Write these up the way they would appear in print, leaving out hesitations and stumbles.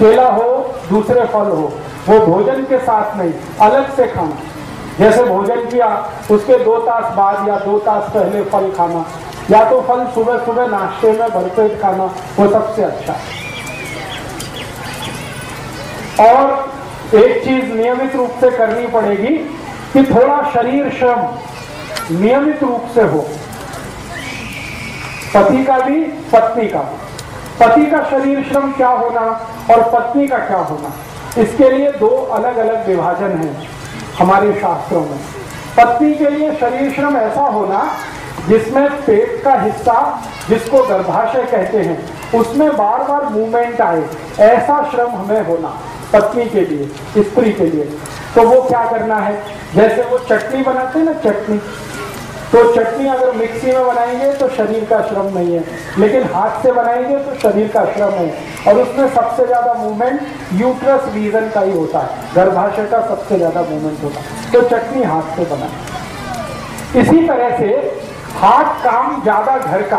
केला हो, दूसरे फल हो, वो भोजन के साथ नहीं, अलग से खाना। जैसे भोजन किया उसके 2 तास बाद या 2 तास पहले फल खाना, या तो फल सुबह सुबह नाश्ते में भरपेट खाना, वो सबसे अच्छा है। और एक चीज नियमित रूप से करनी पड़ेगी कि थोड़ा शरीर श्रम नियमित रूप से हो, पति का भी पत्नी का भी। पति का शरीर श्रम क्या होना और पत्नी का क्या होना, इसके लिए 2 अलग अलग विभाजन हैं हमारे शास्त्रों में। पत्नी के लिए शरीर श्रम ऐसा होना जिसमें पेट का हिस्सा, जिसको गर्भाशय कहते हैं, उसमें बार बार मूवमेंट आए, ऐसा श्रम हमें होना पत्नी के लिए, स्त्री के लिए। तो वो क्या करना है, जैसे वो चटनी बनाते हैं ना, चटनी, तो चटनी अगर मिक्सी में बनाएंगे तो शरीर का श्रम नहीं है, लेकिन हाथ से बनाएंगे तो शरीर का श्रम है। और उसमें सबसे ज्यादा मूवमेंट यूट्रस रीजन का ही होता है, गर्भाशय का सबसे ज्यादा मूवमेंट होता है, तो चटनी हाथ से बनाए। इसी तरह से हाथ काम ज्यादा घर का,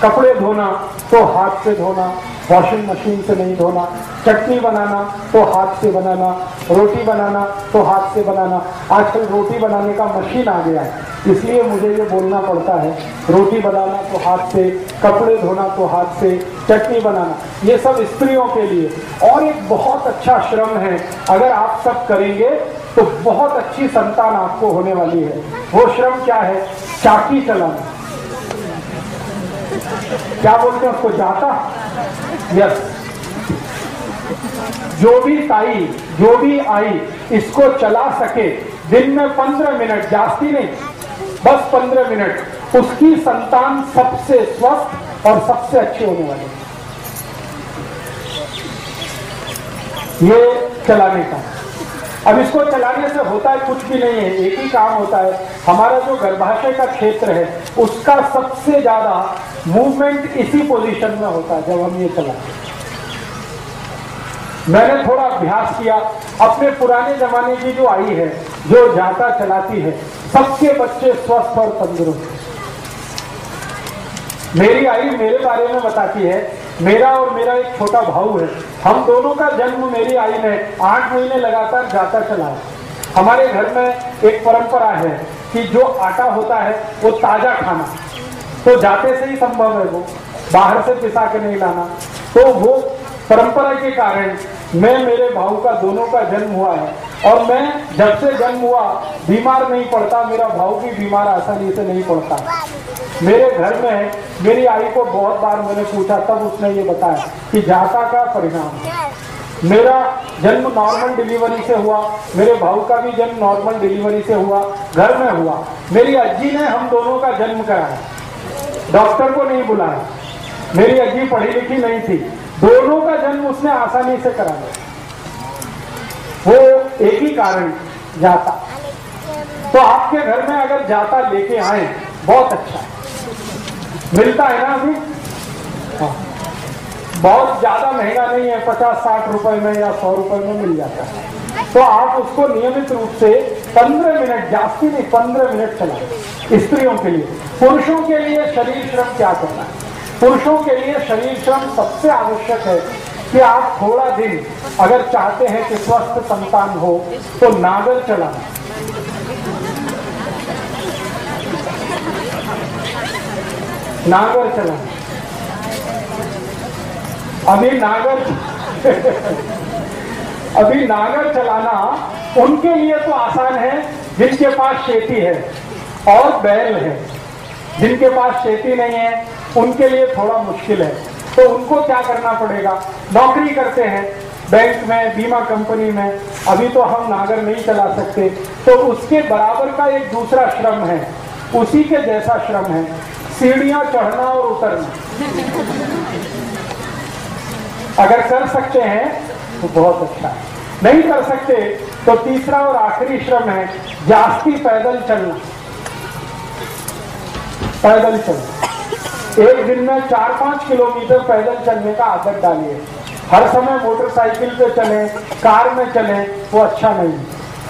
कपड़े धोना तो हाथ से धोना, वॉशिंग मशीन से नहीं धोना, चटनी बनाना तो हाथ से बनाना, रोटी बनाना तो हाथ से बनाना। आजकल रोटी बनाने का मशीन आ गया है, इसलिए मुझे ये बोलना पड़ता है, रोटी बनाना तो हाथ से, कपड़े धोना तो हाथ से, चटनी बनाना, ये सब स्त्रियों के लिए। और एक बहुत अच्छा श्रम है, अगर आप सब करेंगे तो बहुत अच्छी संतान आपको होने वाली है। वो श्रम क्या है, चाकी चलाना। क्या बोलते हैं उसको, जाता। यस, जो भी ताई, जो भी आई इसको चला सके दिन में 15 मिनट, जास्ती नहीं, बस 15 मिनट, उसकी संतान सबसे स्वस्थ और सबसे अच्छी होने वाली है। ये चलाने का। अब इसको चलाने से होता है कुछ भी नहीं है, एक ही काम होता है, हमारा जो गर्भाशय का क्षेत्र है उसका सबसे ज्यादा मूवमेंट इसी पोजीशन में होता है जब हम ये चलाते हैं। मैंने थोड़ा अभ्यास किया, अपने पुराने जमाने की जो आई है, जो जाता चलाती है, सबके बच्चे स्वस्थ और तंदुरुस्त। मेरी आई मेरे बारे में बताती है, मेरा और मेरा एक छोटा भाऊ है, हम दोनों का जन्म मेरी आई ने 8 महीने लगातार जाता चलाया। हमारे घर में एक परंपरा है कि जो आटा होता है वो ताजा खाना, तो जाते से ही संभव है, वो बाहर से पिसा के नहीं लाना। तो वो परंपरा के कारण मैं, मेरे भाऊ का, दोनों का जन्म हुआ है, और मैं जब से जन्म हुआ बीमार नहीं पड़ता, मेरा भाऊ भी बीमार आसानी से नहीं पड़ता। मेरे घर में मेरी आई को बहुत बार मैंने पूछा, तब उसने ये बताया कि जाता का परिणाम है। मेरा जन्म नॉर्मल डिलीवरी से हुआ, मेरे भाऊ का भी जन्म नॉर्मल डिलीवरी से हुआ, घर में हुआ। मेरी अज्जी ने हम दोनों का जन्म कराया, डॉक्टर को नहीं बुलाया। मेरी अज्जी पढ़ी लिखी नहीं थी, दोनों का जन्म उसने आसानी से करा दिया। वो एक ही कारण, जाता। तो आपके घर में अगर जाता लेके आए बहुत अच्छा है, मिलता है ना अभी, हाँ, बहुत ज्यादा महंगा नहीं है, 50-60 रुपए में या 100 रुपए में मिल जाता है। तो आप उसको नियमित रूप से 15 मिनट, जास्ती नहीं, 15 मिनट चलाएं स्त्रियों के लिए। पुरुषों के लिए शरीर श्रम क्या करना है, पुरुषों के लिए शरीर श्रम सबसे आवश्यक है कि आप थोड़ा दिन अगर चाहते हैं कि स्वस्थ संतान हो तो नागर चलाना। नागर चलाना, अभी नागर चलाना उनके लिए तो आसान है जिनके पास खेती है और बैल है। जिनके पास खेती नहीं है उनके लिए थोड़ा मुश्किल है। तो उनको क्या करना पड़ेगा, नौकरी करते हैं बैंक में, बीमा कंपनी में, अभी तो हम नागर नहीं चला सकते, तो उसके बराबर का एक दूसरा श्रम है, उसी के जैसा श्रम है, सीढ़ियां चढ़ना और उतरना। अगर कर सकते हैं तो बहुत अच्छा है, नहीं कर सकते तो तीसरा और आखिरी श्रम है जास्ती पैदल चलना। पैदल चलना, एक दिन में 4-5 किलोमीटर पैदल चलने का आदत डालिए। हर समय मोटरसाइकिल पे चलें, कार में चलें, वो अच्छा नहीं।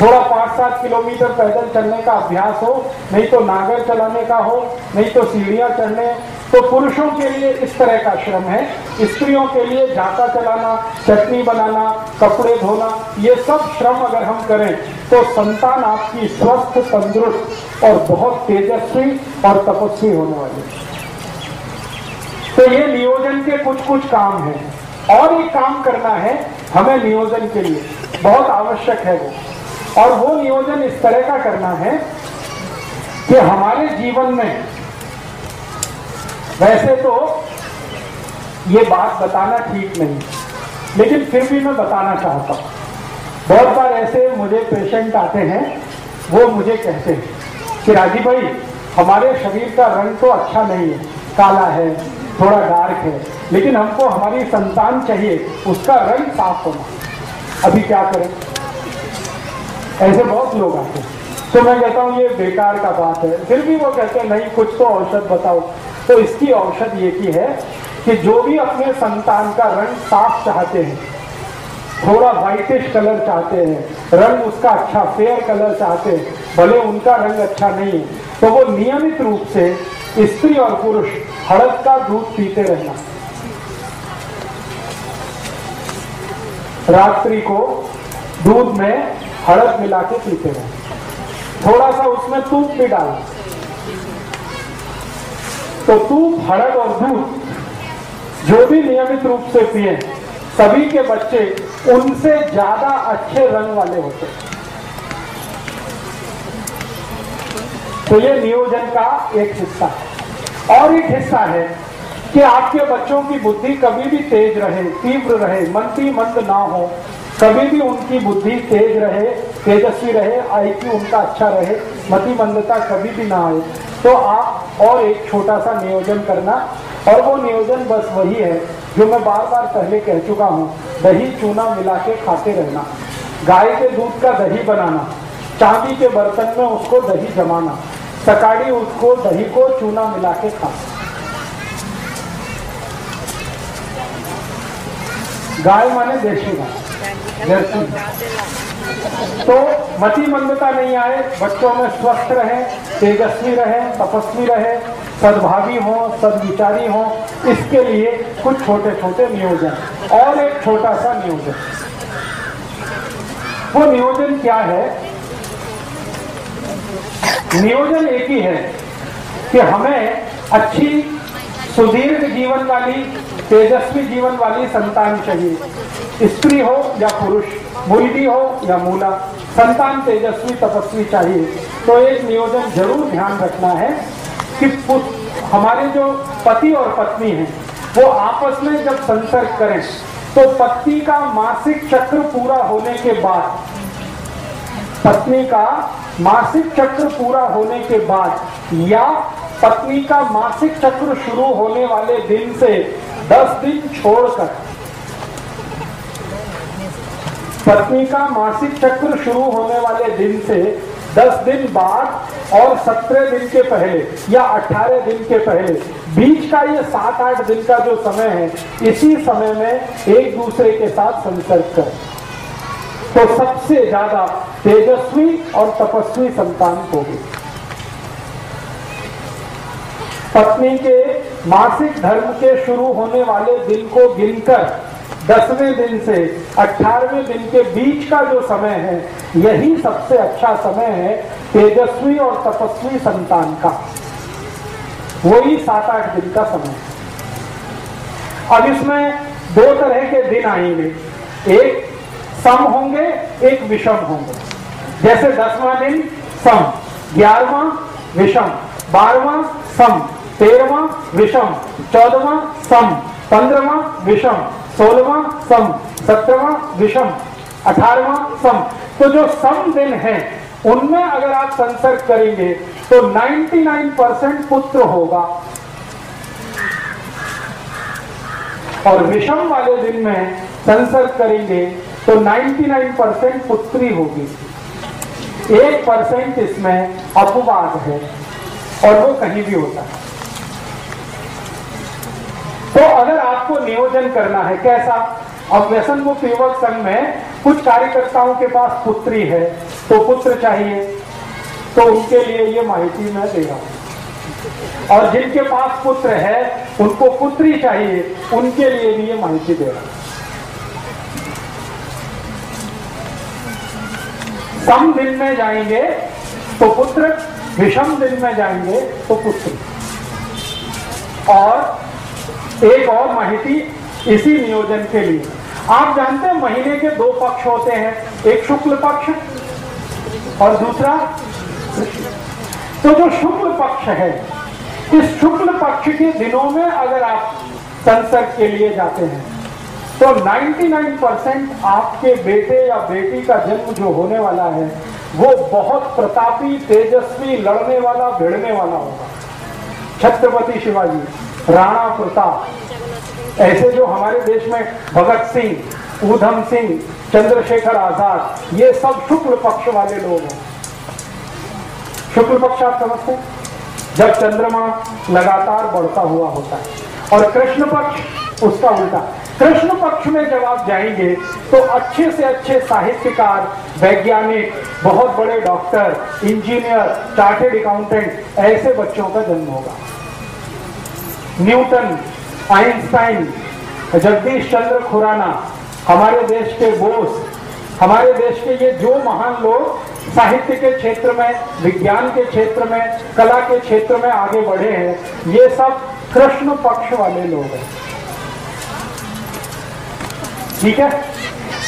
थोड़ा 5-7 किलोमीटर पैदल चलने का अभ्यास हो, नहीं तो नागर चलाने का हो, नहीं तो सीढ़ियां चढ़ने। तो पुरुषों के लिए इस तरह का श्रम है, स्त्रियों के लिए झाका चलाना, चटनी बनाना, कपड़े धोना, ये सब श्रम अगर हम करें तो संतान आपकी स्वस्थ, तंदुरुस्त और बहुत तेजस्वी और तपस्वी होने वाली है। तो ये नियोजन के कुछ कुछ काम हैं। और एक काम करना है हमें नियोजन के लिए, बहुत आवश्यक है वो। और वो नियोजन इस तरह का करना है कि हमारे जीवन में, वैसे तो ये बात बताना ठीक नहीं, लेकिन फिर भी मैं बताना चाहता हूं। बहुत बार ऐसे मुझे पेशेंट आते हैं, वो मुझे कहते हैं कि राजीव भाई हमारे शरीर का रंग तो अच्छा नहीं है, काला है, थोड़ा डार्क है, लेकिन हमको हमारी संतान चाहिए, उसका रंग साफ होना, अभी क्या करें? ऐसे बहुत लोग आते हैं। तो मैं कहता हूं ये बेकार का बात है। फिर भी वो कहते हैं नहीं, कुछ तो औषध बताओ। तो इसकी औषध ये की है कि जो भी अपने संतान का रंग साफ चाहते हैं, थोड़ा व्हाइटिश कलर चाहते हैं, रंग उसका अच्छा फेयर कलर चाहते हैं, भले उनका रंग अच्छा नहीं है, तो वो नियमित रूप से स्त्री और पुरुष हड़द का दूध पीते रहना। रात्रि को दूध में हड़द मिला के पीते रहना, थोड़ा सा उसमें तूप भी डालना। तो तूप, हड़द और दूध जो भी नियमित रूप से पिए, सभी के बच्चे उनसे ज्यादा अच्छे रंग वाले होते हैं। तो ये नियोजन का एक हिस्सा है। और एक हिस्सा है कि आपके बच्चों की बुद्धि कभी भी तेज रहे, तीव्र रहे, मंदी मंद ना हो, कभी भी उनकी बुद्धि तेज रहे, तेजस्वी रहे, IQ उनका अच्छा रहे, मति मंदता कभी भी ना आए। तो आप और एक छोटा सा नियोजन करना, और वो नियोजन बस वही है जो मैं बार बार पहले कह चुका हूँ, दही चूना मिला के खाते रहना, गाय के दूध का दही बनाना, चांदी के बर्तन में उसको दही जमाना, सकाड़ी उसको दही को चूना मिला के खाना। गाय माने देशी गाय, जर्सी। तो मति मंदता नहीं आए, बच्चों में स्वस्थ रहे, तेजस्वी रहे, तपस्वी रहे, सद्भावी हो, सद्विचारी हो, इसके लिए कुछ छोटे छोटे नियोजन। और एक छोटा सा नियोजन, वो नियोजन क्या है? नियोजन एक ही है कि हमें अच्छी सुदीर्घ जीवन वाली, तेजस्वी जीवन वाली संतान चाहिए, स्त्री हो या पुरुष, मूली हो या मूला, संतान तेजस्वी तपस्वी चाहिए। तो एक नियोजन जरूर ध्यान रखना है कि हमारे जो पति और पत्नी हैं वो आपस में जब संसर्ग करें तो पत्नी का मासिक चक्र पूरा होने के बाद, पत्नी का मासिक चक्र पूरा होने के बाद या पत्नी का मासिक चक्र शुरू होने वाले दिन से 10 दिन छोड़कर, पत्नी का मासिक चक्र शुरू होने वाले दिन से 10 दिन बाद और 17 दिन के पहले या 18 दिन के पहले, बीच का ये 7-8 दिन का जो समय है, इसी समय में एक दूसरे के साथ संसर्ग करें तो सबसे ज्यादा तेजस्वी और तपस्वी संतान होगी। पत्नी के मासिक धर्म के शुरू होने वाले दिन को गिनकर 10वें दिन से 18वें दिन के बीच का जो समय है, यही सबसे अच्छा समय है तेजस्वी और तपस्वी संतान का। वही 7-8 दिन का समय है। अब इसमें 2 तरह के दिन आएंगे, एक सम होंगे, एक विषम होंगे। जैसे 10वां दिन सम, 11वां विषम, 12वां सम, 13वां विषम, 14वां सम, 15वां विषम, 16वां सम, 17वां विषम, 18वां सम। तो जो सम दिन है उनमें अगर आप संसर्ग करेंगे तो 99% पुत्र होगा, और विषम वाले दिन में संसर्ग करेंगे तो 99% पुत्री होगी। 1% इसमें अपवाद है और वो कहीं भी होता है। तो अगर आपको नियोजन करना है कैसा, अब व्यसन मुक्त युवक संघ में कुछ कार्यकर्ताओं के पास पुत्री है, तो पुत्र चाहिए, तो उनके लिए ये माहिती मैं दे रहा हूं। और जिनके पास पुत्र है उनको पुत्री चाहिए, उनके लिए भी ये माहिती दे रहा हूं। सम दिन में जाएंगे तो पुत्र, विषम दिन में जाएंगे तो पुत्री। और एक और माहिती इसी नियोजन के लिए, आप जानते हैं महीने के 2 पक्ष होते हैं, एक शुक्ल पक्ष और दूसरा कृष्ण। तो जो शुक्ल पक्ष है, इस शुक्ल पक्ष के दिनों में अगर आप संसर्ग के लिए जाते हैं तो 99% आपके बेटे या बेटी का जन्म जो होने वाला है वो बहुत प्रतापी, तेजस्वी, लड़ने वाला, भिड़ने वाला होगा। छत्रपति शिवाजी, राणा प्रताप, ऐसे जो हमारे देश में भगत सिंह, ऊधम सिंह, चंद्रशेखर आजाद, ये सब शुक्ल पक्ष वाले लोग हैं। शुक्ल पक्ष आप समझते हैं, जब चंद्रमा लगातार बढ़ता हुआ होता है। और कृष्ण पक्ष उसका उल्टा। कृष्ण पक्ष में जब आप जाएंगे तो अच्छे से अच्छे साहित्यकार, वैज्ञानिक, बहुत बड़े डॉक्टर, इंजीनियर, चार्टेड अकाउंटेंट, ऐसे बच्चों का जन्म होगा। न्यूटन, आइंस्टाइन, जगदीश चंद्र खुराना, हमारे देश के बोस, हमारे देश के ये जो महान लोग साहित्य के क्षेत्र में, विज्ञान के क्षेत्र में, कला के क्षेत्र में आगे बढ़े हैं, ये सब कृष्ण पक्ष वाले लोग हैं। ठीक है।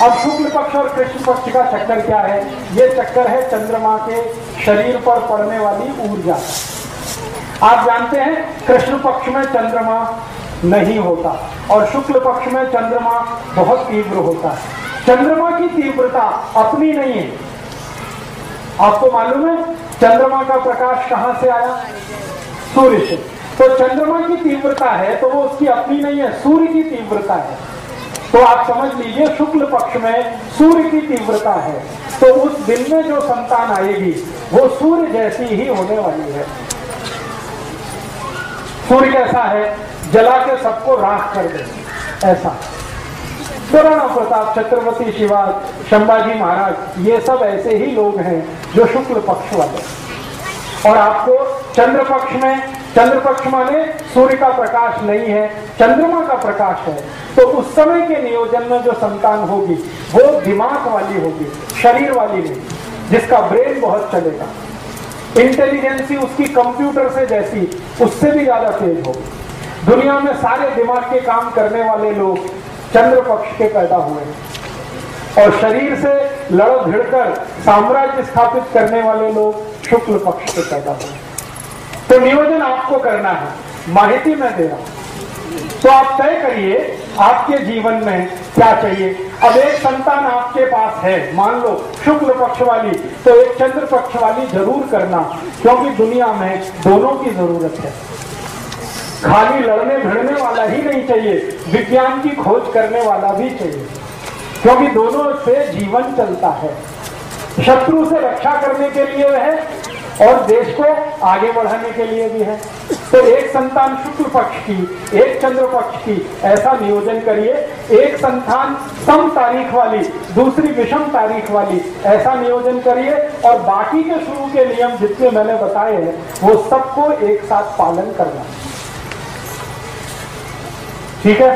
अब शुक्ल पक्ष और कृष्ण पक्ष का चक्कर क्या है? ये चक्कर है चंद्रमा के शरीर पर पड़ने वाली ऊर्जा। आप जानते हैं कृष्ण पक्ष में चंद्रमा नहीं होता और शुक्ल पक्ष में चंद्रमा बहुत तीव्र होता है। चंद्रमा की तीव्रता अपनी नहीं है। आपको मालूम है चंद्रमा का प्रकाश कहां से आया? सूर्य से। तो चंद्रमा की तीव्रता है तो वो उसकी अपनी नहीं है, सूर्य की तीव्रता है। तो आप समझ लीजिए शुक्ल पक्ष में सूर्य की तीव्रता है, तो उस दिन में जो संतान आएगी वो सूर्य जैसी ही होने वाली है। सूर्य कैसा है? जला के सबको राख कर दे, ऐसा। तो राणा प्रताप, छत्रपति शिवाजी, संभाजी महाराज, ये सब ऐसे ही लोग हैं जो शुक्ल पक्ष वाले। और आपको चंद्र पक्ष में, चंद्र पक्ष माने सूर्य का प्रकाश नहीं है, चंद्रमा का प्रकाश है, तो उस समय के नियोजन में जो संतान होगी वो दिमाग वाली होगी, शरीर वाली नहीं, जिसका ब्रेन बहुत चलेगा, इंटेलिजेंसी उसकी कंप्यूटर से जैसी, उससे भी ज्यादा तेज होगी। दुनिया में सारे दिमाग के काम करने वाले लोग चंद्र पक्ष के पैदा हुए हैं और शरीर से लड़ भिड़कर साम्राज्य स्थापित करने वाले लोग शुक्ल पक्ष के पैदा हुए। तो नियोजन आपको करना है, माहिती मैं दे रहा हूं। तो आप तय करिए आपके जीवन में क्या चाहिए। अब एक संतान आपके पास है, मान लो शुक्ल पक्ष वाली, तो एक चंद्र पक्ष वाली जरूर करना, क्योंकि दुनिया में दोनों की जरूरत है। खाली लड़ने भिड़ने वाला ही नहीं चाहिए, विज्ञान की खोज करने वाला भी चाहिए, क्योंकि दोनों से जीवन चलता है। शत्रु से रक्षा करने के लिए है और देश को आगे बढ़ाने के लिए भी है। तो एक संतान शुक्ल पक्ष की, एक चंद्र पक्ष की, ऐसा नियोजन करिए। एक संतान सम तारीख वाली, दूसरी विषम तारीख वाली, ऐसा नियोजन करिए। और बाकी के शुरू के नियम जितने मैंने बताए हैं वो सबको एक साथ पालन करना। ठीक है।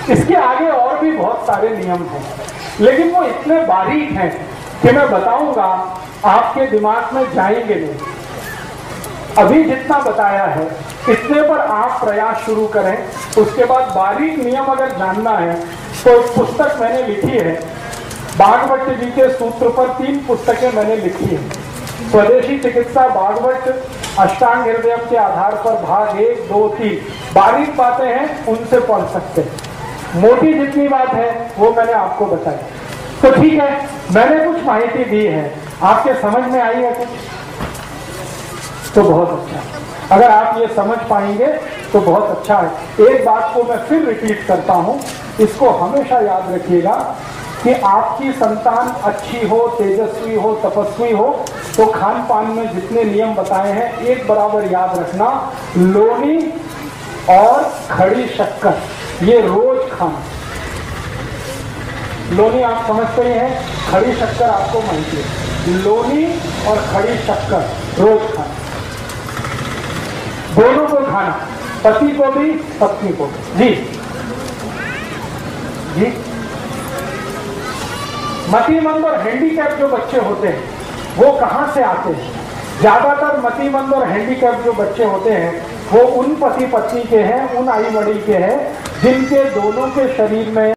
इसके आगे और भी बहुत सारे नियम हैं, लेकिन वो इतने बारीक हैं कि मैं बताऊंगा आपके दिमाग में जाएंगे नहीं। अभी जितना बताया है इतने पर आप प्रयास शुरू करें। उसके बाद बारीक नियम अगर जानना है तो एक पुस्तक मैंने लिखी है, भागवत जी के सूत्र पर 3 पुस्तकें मैंने लिखी है। स्वदेशी चिकित्सा, भागवत, अष्टांग हृदय के आधार पर भाग 1, 2, 3 बारीक बातें हैं, उनसे पढ़ सकते हैं। मोटी जितनी बात है वो मैंने आपको बताई। तो ठीक है, मैंने कुछ माहिती दी है, आपके समझ में आई है कुछ? तो बहुत अच्छा। अगर आप ये समझ पाएंगे तो बहुत अच्छा है। एक बात को मैं फिर रिपीट करता हूं, इसको हमेशा याद रखिएगा कि आपकी संतान अच्छी हो, तेजस्वी हो, तपस्वी हो, तो खान पान में जितने नियम बताए हैं एक बराबर याद रखना। लोनी और खड़ी शक्कर ये रोज खाना। लोनी आप समझते ही हैं, खड़ी शक्कर आपको माहिती है। लोनी और खड़ी शक्कर रोज खाना, दोनों को खाना, पति को भी पत्नी को भी। जी जी। मतिमंद और हैंडीकैप जो बच्चे होते हैं वो कहाँ से आते हैं? ज्यादातर मतिमंद और हैंडीकैप जो बच्चे होते हैं वो उन पति पत्नी के हैं, उन आई बड़ी के हैं जिनके दोनों के शरीर में